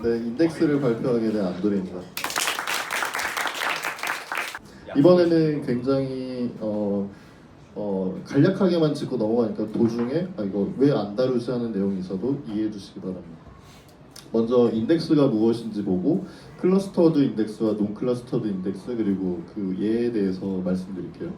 네, 인덱스를 발표하게 된 안도레입니다. 이번에는 굉장히 간략하게만 짚고 넘어가니까 도중에 이거 왜 안 다루지 하는 내용이 있어도 이해해 주시기 바랍니다. 먼저 인덱스가 무엇인지 보고 클러스터드 인덱스와 논 클러스터드 인덱스 그리고 그 예에 대해서 말씀드릴게요.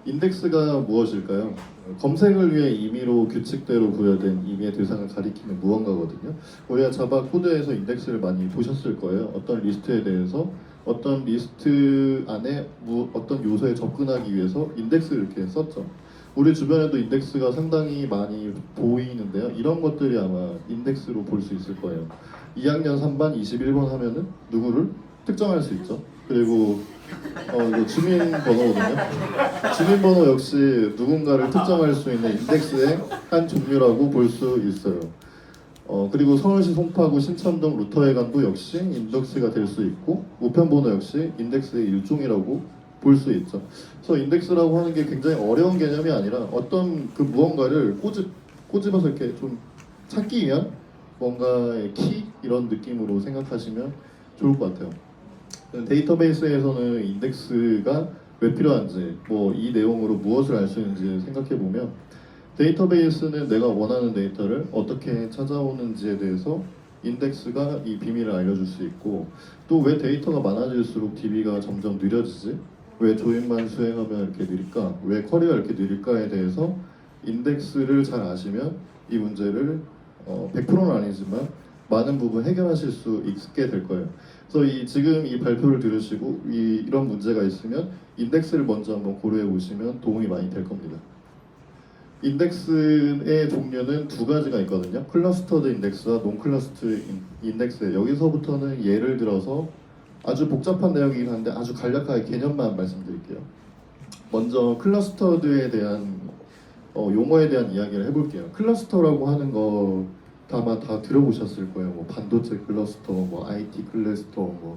인덱스가 무엇일까요? 검색을 위해 임의로 규칙대로 부여된 임의의 대상을 가리키는 무언가거든요. 우리가 자바 코드에서 인덱스를 많이 보셨을 거예요. 어떤 리스트에 대해서 어떤 리스트 안에 어떤 요소에 접근하기 위해서 인덱스를 이렇게 썼죠. 우리 주변에도 인덱스가 상당히 많이 보이는데요. 이런 것들이 아마 인덱스로 볼 수 있을 거예요. 2학년 3반 21번 하면은 누구를 특정할 수 있죠. 그리고 이거 주민번호거든요. 주민번호 역시 누군가를 특정할 수 있는 인덱스의 한 종류라고 볼 수 있어요. 그리고 서울시 송파구 신천동 루터회관도 역시 인덱스가 될 수 있고 우편번호 역시 인덱스의 일종이라고 볼 수 있죠. 그래서 인덱스라고 하는 게 굉장히 어려운 개념이 아니라 어떤 그 무언가를 꼬집어서 이렇게 좀 찾기 위한 뭔가의 키 이런 느낌으로 생각하시면 좋을 것 같아요. 데이터베이스에서는 인덱스가 왜 필요한지 이 내용으로 무엇을 알 수 있는지 생각해 보면 데이터베이스는 내가 원하는 데이터를 어떻게 찾아오는지에 대해서 인덱스가 이 비밀을 알려줄 수 있고 또 왜 데이터가 많아질수록 DB가 점점 느려지지? 왜 조인만 수행하면 이렇게 느릴까? 왜 쿼리가 이렇게 느릴까에 대해서 인덱스를 잘 아시면 이 문제를 100%는 아니지만 많은 부분 해결하실 수 있게 될 거예요. 그래서 지금 이 발표를 들으시고 이런 문제가 있으면 인덱스를 먼저 한번 고려해 보시면 도움이 많이 될 겁니다. 인덱스의 종류는 두 가지가 있거든요. 클러스터드 인덱스와 논 클러스터드 인덱스. 여기서부터는 예를 들어서 아주 복잡한 내용이긴 한데 아주 간략하게 개념만 말씀드릴게요. 먼저 클러스터드에 대한 용어에 대한 이야기를 해볼게요. 클러스터라고 하는 거 아마 다 들어보셨을 거예요. 반도체 클러스터, IT 클러스터,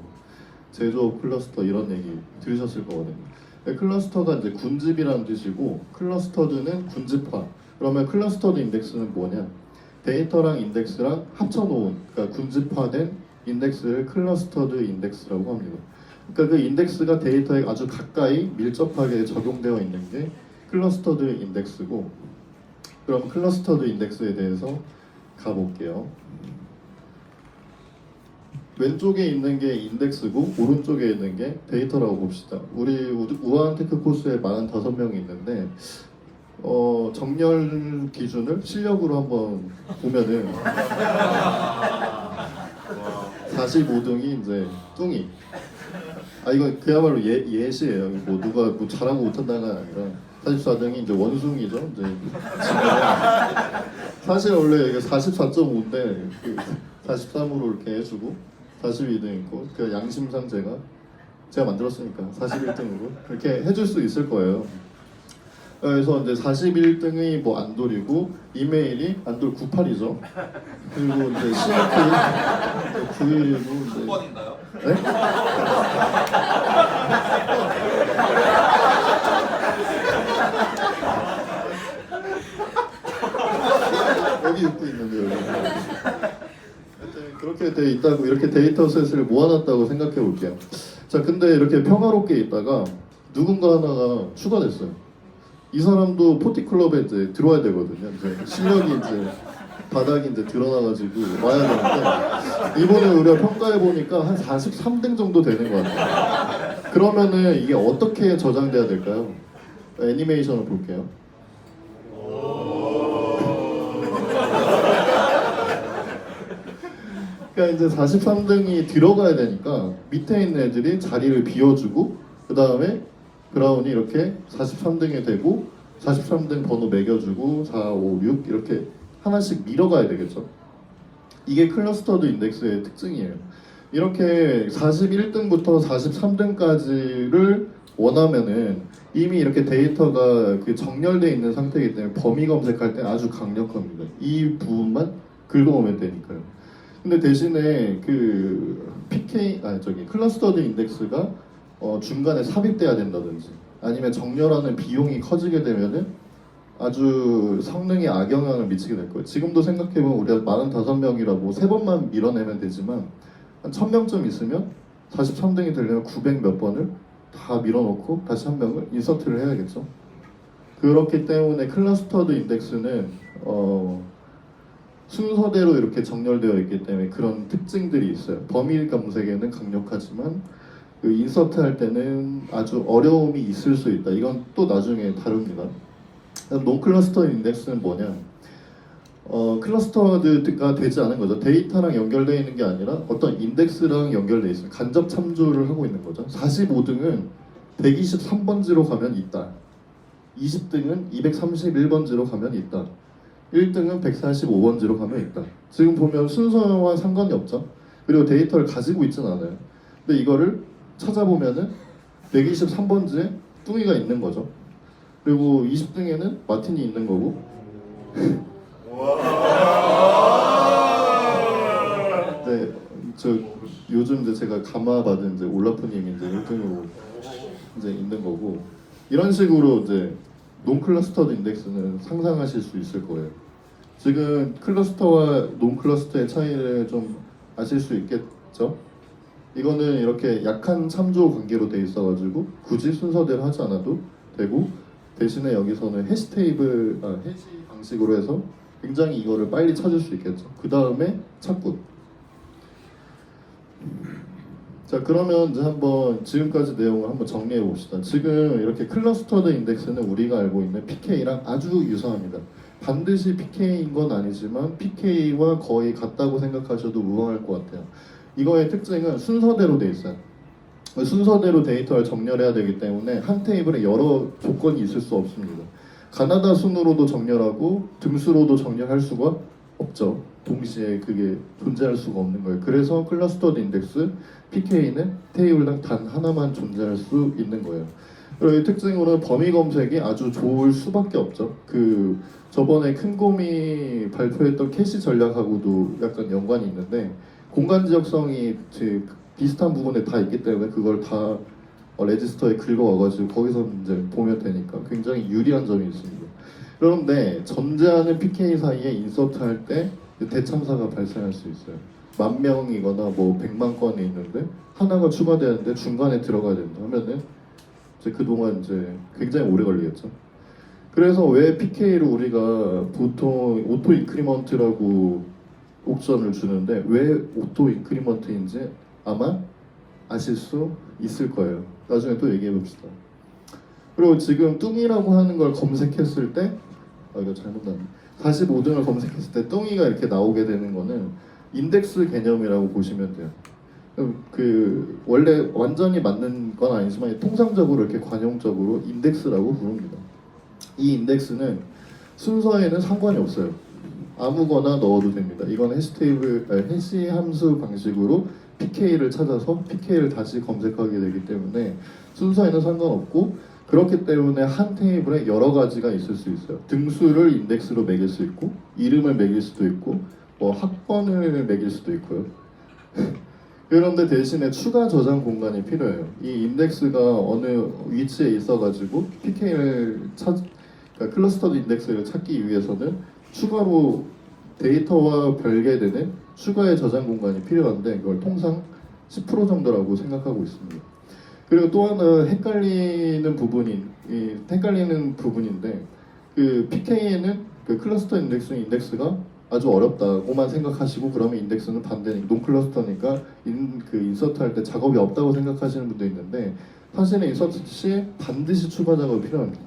제조업 클러스터 이런 얘기 들으셨을 거거든요. 클러스터가 이제 군집이라는 뜻이고 클러스터드는 군집화. 그러면 클러스터드 인덱스는 뭐냐? 데이터랑 인덱스랑 합쳐놓은 그러니까 군집화된 인덱스를 클러스터드 인덱스라고 합니다. 그러니까 그 인덱스가 데이터에 아주 가까이 밀접하게 적용되어 있는 게 클러스터드 인덱스고 그럼 클러스터드 인덱스에 대해서 가볼게요. 왼쪽에 있는 게 인덱스고 오른쪽에 있는 게 데이터라고 봅시다. 우리 우한테크 코스에 45명이 있는데 정렬 기준을 실력으로 한번 보면은 45등이 이제 뚱이. 이거 그야말로 예시예요. 누가 잘하고 못한다가 아니라 44등이 이제 원숭이죠. 이제 사실 원래 이게 44.5인데 43으로 이렇게 해주고 42등 있고 그 양심상 제가 만들었으니까 41등으로 그렇게 해줄 수 있을 거예요. 그래서 이제 41등이 안돌이고 이메일이 안돌 98이죠. 그리고 이제 CRK 91이고 이제 10번인가요? 네? 여기 읽고 있는데 여기. 그렇게 돼 있다고 이렇게 데이터셋을 모아놨다고 생각해 볼게요. 자, 근데 이렇게 평화롭게 있다가 누군가 하나가 추가됐어요. 이 사람도 포티클럽에 이제 들어와야 되거든요. 이제 실력이 이제 바닥이 이제 드러나가지고 와야 되는데 이번에 우리가 평가해 보니까 한 43등 정도 되는 것 같아요. 그러면은 이게 어떻게 저장돼야 될까요? 애니메이션을 볼게요. 그러니까 이제 43등이 들어가야 되니까 밑에 있는 애들이 자리를 비워주고 그 다음에 브라운이 이렇게 43등이 되고 43등 번호 매겨주고 4, 5, 6 이렇게 하나씩 밀어가야 되겠죠. 이게 클러스터드 인덱스의 특징이에요. 이렇게 41등부터 43등까지를 원하면은 이미 이렇게 데이터가 정렬되어 있는 상태이기 때문에 범위 검색할 때 아주 강력합니다. 이 부분만 긁어오면 되니까요. 근데 대신에 클러스터드 인덱스가 중간에 삽입돼야 된다든지 아니면 정렬하는 비용이 커지게 되면은 아주 성능에 악영향을 미치게 될 거예요. 지금도 생각해보면 우리가 45명이라고 세 번만 밀어내면 되지만 한 1000명쯤 있으면 43등이 되려면 900 몇 번을 다 밀어넣고 다시 한 명을 인서트를 해야겠죠. 그렇기 때문에 클러스터드 인덱스는 순서대로 이렇게 정렬되어 있기 때문에 그런 특징들이 있어요. 범위 검색에는 강력하지만 그 인서트 할 때는 아주 어려움이 있을 수 있다. 이건 또 나중에 다룹니다. 논클러스터 인덱스는 뭐냐? 클러스터드가 되지 않은 거죠. 데이터랑 연결되어 있는 게 아니라 어떤 인덱스랑 연결되어 있어요. 간접 참조를 하고 있는 거죠. 45등은 123번지로 가면 있다. 20등은 231번지로 가면 있다. 1등은 145번지로 가면 있다. 지금 보면 순서와 상관이 없죠. 그리고 데이터를 가지고 있진 않아요. 근데 이거를 찾아보면은 123번지에 뚱이가 있는 거죠. 그리고 20등에는 마틴이 있는 거고. 네, 저 요즘 이제 제가 감화 받은 이제 올라프님이 이제 1등으로 이제 있는 거고, 이런 식으로 이제 논클러스터드 인덱스는 상상하실 수 있을 거예요. 지금 클러스터와 논클러스터의 차이를 좀 아실 수 있겠죠? 이거는 이렇게 약한 참조 관계로 돼 있어가지고 굳이 순서대로 하지 않아도 되고, 대신에 여기서는 해시 테이블, 해시 방식으로 해서 굉장히 이거를 빨리 찾을 수 있겠죠. 그 다음에 찾고. 자, 그러면 이제 한번 지금까지 내용을 한번 정리해 봅시다. 지금 이렇게 클러스터드 인덱스는 우리가 알고 있는 PK랑 아주 유사합니다. 반드시 PK인 건 아니지만 PK와 거의 같다고 생각하셔도 무방할 것 같아요. 이거의 특징은 순서대로 돼 있어요. 순서대로 데이터를 정렬해야 되기 때문에 한 테이블에 여러 조건이 있을 수 없습니다. 가나다 순으로도 정렬하고 등수로도 정렬할 수가 없죠. 동시에 그게 존재할 수가 없는 거예요. 그래서 클러스터드 인덱스 PK는 테이블당 단 하나만 존재할 수 있는 거예요. 그리고 이 특징으로는 범위 검색이 아주 좋을 수밖에 없죠. 그 저번에 큰곰이 발표했던 캐시 전략하고도 약간 연관이 있는데, 공간 지역성이 비슷한 부분에 다 있기 때문에 그걸 다 레지스터에 긁어와가지고 거기서 이제 보면 되니까 굉장히 유리한 점이 있습니다. 그런데 전제하는 PK 사이에 인서트 할 때 대참사가 발생할 수 있어요. 10,000명이거나 뭐 100만 건이 있는데 하나가 추가되는데 중간에 들어가야 된다 하면은 이제 그동안 이제 굉장히 오래 걸리겠죠. 그래서 왜 PK를 우리가 보통 오토 인크리먼트라고 옵션을 주는데 왜 오토 인크리먼트인지 아마 아실 수 있을 거예요. 나중에 또 얘기해 봅시다. 그리고 지금 뚱이라고 하는 걸 검색했을 때, 이거 잘못 나왔네. 45등을 검색했을 때 뚱이가 이렇게 나오게 되는 거는 인덱스 개념이라고 보시면 돼요. 그 원래 완전히 맞는 건 아니지만 통상적으로 이렇게 관용적으로 인덱스라고 부릅니다. 이 인덱스는 순서에는 상관이 없어요. 아무거나 넣어도 됩니다. 이건 해시 테이블, 해시 함수 방식으로 PK를 찾아서 PK를 다시 검색하게 되기 때문에 순서에는 상관없고, 그렇기 때문에 한 테이블에 여러 가지가 있을 수 있어요. 등수를 인덱스로 매길 수 있고, 이름을 매길 수도 있고, 뭐 학번을 매길 수도 있고요. 그런데 대신에 추가 저장 공간이 필요해요. 이 인덱스가 어느 위치에 있어가지고 PK를 그러니까 클러스터드 인덱스를 찾기 위해서는 추가로 데이터와 별개되는 추가의 저장 공간이 필요한데 그걸 통상 10% 정도라고 생각하고 있습니다. 그리고 또 하나 헷갈리는 부분인데 그 PK에는 그 클러스터 인덱스가 아주 어렵다고만 생각하시고, 그러면 인덱스는 반대니까 논클러스터니까 인서트 할 때 작업이 없다고 생각하시는 분도 있는데, 사실은 인서트 시에 반드시 추가 작업이 필요합니다.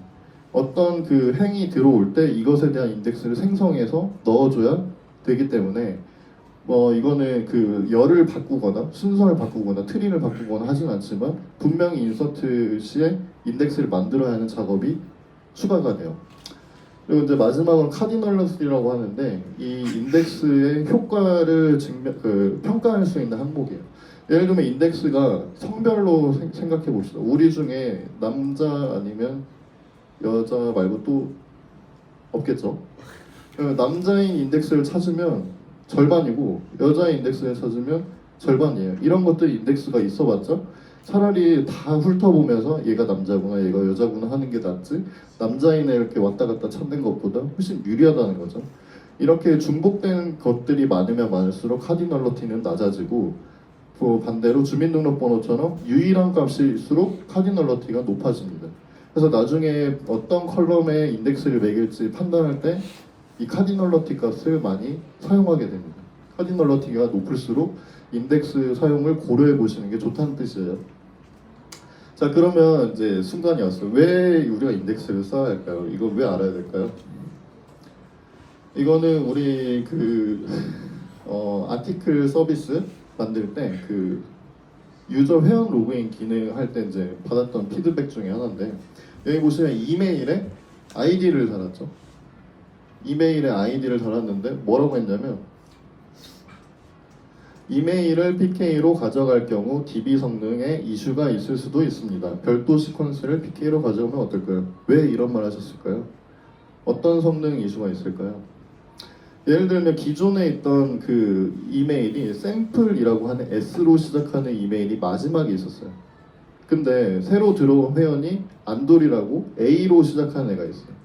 어떤 그 행이 들어올 때 이것에 대한 인덱스를 생성해서 넣어줘야 되기 때문에 이거는 그 열을 바꾸거나 순서를 바꾸거나 트리를 바꾸거나 하진 않지만 분명히 인서트 시에 인덱스를 만들어야 하는 작업이 추가가 돼요. 그리고 이제 마지막으로 카디널러스라고 하는데 이 인덱스의 효과를 평가할 수 있는 항목이에요. 예를 들면 인덱스가 성별로 생각해 봅시다. 우리 중에 남자 아니면 여자 말고 또 없겠죠. 남자인 인덱스를 찾으면 절반이고 여자인 인덱스를 찾으면 절반이에요. 이런 것들 인덱스가 있어봤자 차라리 다 훑어보면서 얘가 남자구나 얘가 여자구나 하는 게 낫지 남자인에 이렇게 왔다 갔다 찾는 것보다 훨씬 유리하다는 거죠. 이렇게 중복된 것들이 많으면 많을수록 카디널러티는 낮아지고 반대로 주민등록번호처럼 유일한 값일수록 카디널러티가 높아집니다. 그래서 나중에 어떤 컬럼에 인덱스를 매길지 판단할 때 이 카디널러티 값을 많이 사용하게 됩니다. 카디널러티가 높을수록 인덱스 사용을 고려해 보시는 게 좋다는 뜻이에요. 자, 그러면 이제 순간이 왔어요. 왜 우리가 인덱스를 써야 할까요? 이거 왜 알아야 될까요? 이거는 우리 아티클 서비스 만들 때 유저 회원 로그인 기능 할 때 이제 받았던 피드백 중에 하나인데, 여기 보시면 이메일에 아이디를 달았죠. 이메일에 아이디를 달았는데 뭐라고 했냐면, 이메일을 PK로 가져갈 경우 DB 성능에 이슈가 있을 수도 있습니다. 별도 시퀀스를 PK로 가져오면 어떨까요? 왜 이런 말 하셨을까요? 어떤 성능 이슈가 있을까요? 예를 들면 기존에 있던 그 이메일이 샘플이라고 하는 S로 시작하는 이메일이 마지막에 있었어요. 근데 새로 들어온 회원이 안돌이라고 A로 시작하는 애가 있어요.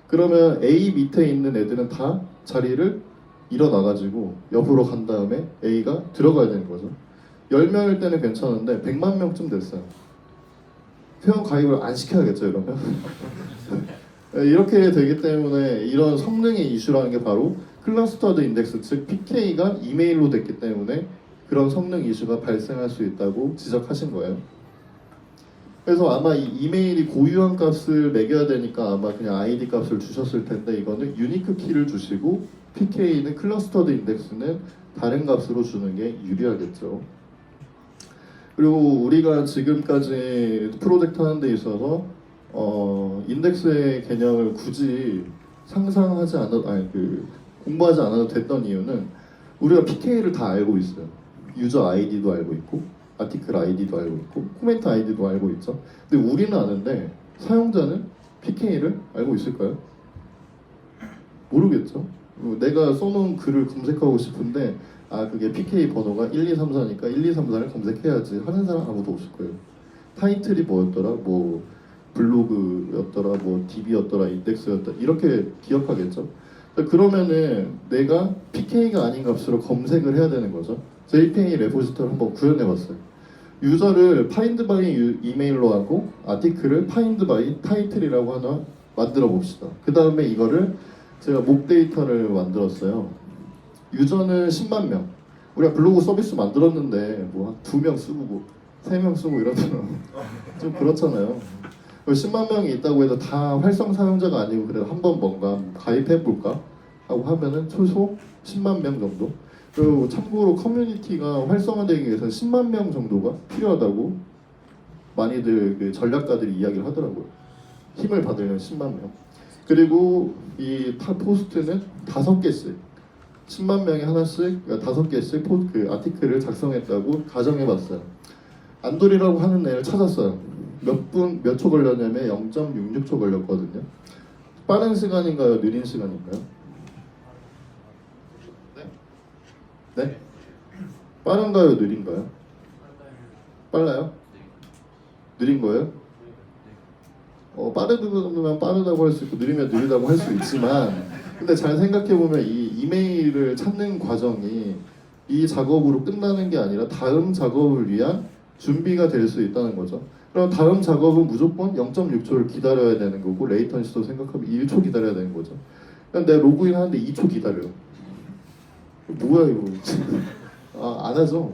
그러면 A 밑에 있는 애들은 다 자리를 일어나가지고 옆으로 간 다음에 A가 들어가야 되는 거죠. 10명일 때는 괜찮은데 100만 명쯤 됐어요. 회원 가입을 안 시켜야겠죠, 이러면? 이렇게 되기 때문에 이런 성능의 이슈라는 게 바로 클러스터드 인덱스, 즉 PK가 이메일로 됐기 때문에 그런 성능 이슈가 발생할 수 있다고 지적하신 거예요. 그래서 아마 이 이메일이 고유한 값을 매겨야 되니까 아마 그냥 아이디 값을 주셨을 텐데, 이거는 유니크 키를 주시고 PK는 클러스터드 인덱스는 다른 값으로 주는 게 유리하겠죠. 그리고 우리가 지금까지 프로젝트 하는 데 있어서 인덱스의 개념을 굳이 상상하지 않아도 공부하지 않아도 됐던 이유는 우리가 PK를 다 알고 있어요. 유저 아이디도 알고 있고 아티클 아이디도 알고 있고 코멘트 아이디도 알고 있죠. 근데 우리는 아는데 사용자는 PK를 알고 있을까요? 모르겠죠. 내가 써놓은 글을 검색하고 싶은데 그게 PK 번호가 1234니까 1234를 검색해야지 하는 사람 아무도 없을 거예요. 타이틀이 뭐였더라, 뭐 블로그였더라, 뭐 DB였더라, 인덱스였더라, 이렇게 기억하겠죠. 그러면은 내가 PK가 아닌 값으로 검색을 해야 되는 거죠. JPA 레포지터를 한번 구현해봤어요. 유저를 find by 이메일로 하고 아티클을 find by 타이틀이라고 하나 만들어 봅시다. 그 다음에 이거를 제가 목 데이터를 만들었어요. 유저는 10만 명. 우리가 블로그 서비스 만들었는데 뭐 2명 쓰고 뭐 3명 쓰고 이러면 좀 그렇잖아요. 10만 명이 있다고 해서 다 활성 사용자가 아니고 그래도 한번 뭔가 가입해볼까 하고 하면은 최소 10만 명 정도. 그리고 참고로 커뮤니티가 활성화되기 위해서 10만 명 정도가 필요하다고 많이들 그 전략가들이 이야기를 하더라고요. 힘을 받으려면 10만 명. 그리고 이 포스트는 5개씩 10만 명이 하나씩, 그러니까 5개씩 그 아티클을 작성했다고 가정해봤어요. 안돌이라고 하는 애를 찾았어요. 몇 초 걸렸냐면 0.66초 걸렸거든요. 빠른 시간인가요? 느린 시간인가요? 네? 빠른가요? 느린가요? 빨라요? 느린 거예요? 빠르면 빠르다고 할 수 있고 느리면 느리다고 할 수 있지만, 근데 잘 생각해보면 이 이메일을 찾는 과정이 이 작업으로 끝나는 게 아니라 다음 작업을 위한 준비가 될 수 있다는 거죠. 그럼 다음 작업은 무조건 0.6초를 기다려야 되는 거고, 레이턴시도 생각하면 1초 기다려야 되는 거죠. 그럼 내가 로그인 하는데 2초 기다려. 뭐야 이거. 안 하죠.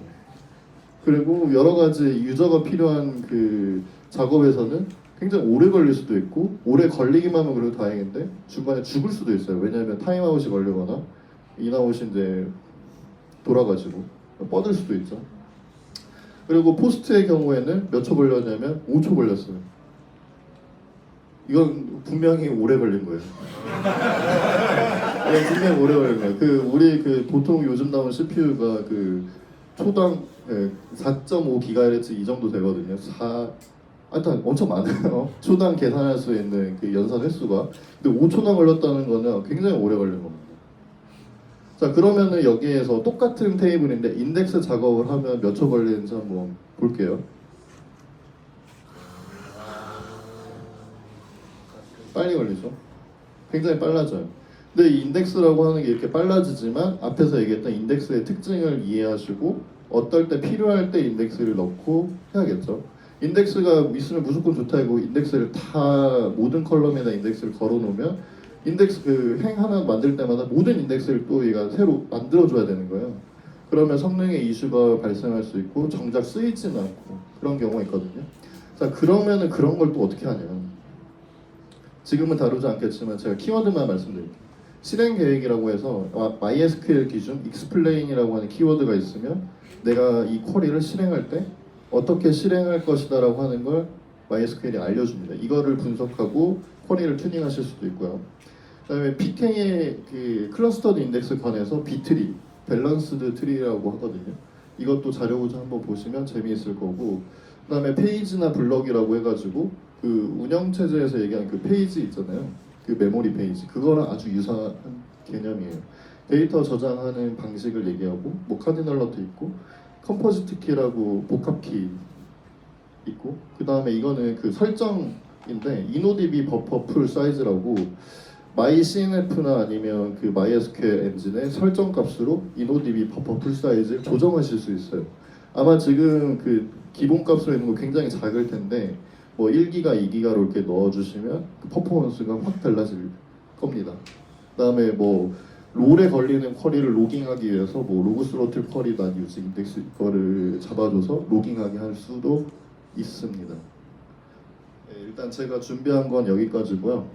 그리고 여러 가지 유저가 필요한 그 작업에서는 굉장히 오래 걸릴 수도 있고, 오래 걸리기만 하면 그래도 다행인데 중간에 죽을 수도 있어요. 왜냐하면 타임아웃이 걸리거나 인아웃이 이제 돌아가지고 뻗을 수도 있죠. 그리고 포스트의 경우에는 몇 초 걸렸냐면 5초 걸렸어요. 이건 분명히 오래 걸린 거예요. 이건 분명히 오래 걸린 거예요. 우리 보통 요즘 나온 CPU가 초당 4.5GHz 이 정도 되거든요. 하여튼 엄청 많아요. 초당 계산할 수 있는 그 연산 횟수가. 근데 5초나 걸렸다는 거는 굉장히 오래 걸린 겁니다. 자, 그러면은 여기에서 똑같은 테이블인데 인덱스 작업을 하면 몇 초 걸리는지 한번 볼게요. 빨리 걸리죠. 굉장히 빨라져요. 근데 이 인덱스라고 하는 게 이렇게 빨라지지만 앞에서 얘기했던 인덱스의 특징을 이해하시고 어떨 때 필요할 때 인덱스를 넣고 해야겠죠. 인덱스가 있으면 무조건 좋다고 인덱스를 다 모든 컬럼에다 인덱스를 걸어놓으면 인덱스 그 행 하나 만들 때마다 모든 인덱스를 또 얘가 새로 만들어줘야 되는 거예요. 그러면 성능의 이슈가 발생할 수 있고 정작 쓰이지는 않고 그런 경우가 있거든요. 자 그러면은 그런 걸 또 어떻게 하냐? 지금은 다루지 않겠지만 제가 키워드만 말씀드릴게요. 실행 계획이라고 해서 MySQL 기준 explain이라고 하는 키워드가 있으면 내가 이 쿼리를 실행할 때 어떻게 실행할 것이다라고 하는 걸 MySQL이 알려줍니다. 이거를 분석하고 쿼리를 튜닝하실 수도 있고요. 그다음에 PK의 그 클러스터드 인덱스 관해서 B트리, 밸런스드 트리라고 하거든요. 이것도 자료구조 한번 보시면 재미있을 거고, 그다음에 페이지나 블럭이라고 해가지고 그 운영체제에서 얘기하는 그 페이지 있잖아요. 그 메모리 페이지, 그거랑 아주 유사한 개념이에요. 데이터 저장하는 방식을 얘기하고, 뭐 카디널러도 있고, 컴포지트 키라고 복합 키 있고, 그 다음에 이거는 그 설정인데 InnoDB 버퍼 풀 사이즈라고 MyCNF나 아니면 그 MySQL 엔진의 설정 값으로 InnoDB 버퍼 풀 사이즈를 조정하실 수 있어요. 아마 지금 그 기본 값으로 있는 거 굉장히 작을 텐데 뭐 1기가, 2기가로 이렇게 넣어주시면 그 퍼포먼스가 확 달라질 겁니다. 그다음에 뭐 롤에 걸리는 쿼리를 로깅하기 위해서 뭐 로그 스로틀 쿼리 난 유즈 인덱스 이거를 잡아줘서 로깅하게 할 수도 있습니다. 네, 일단 제가 준비한 건 여기까지고요.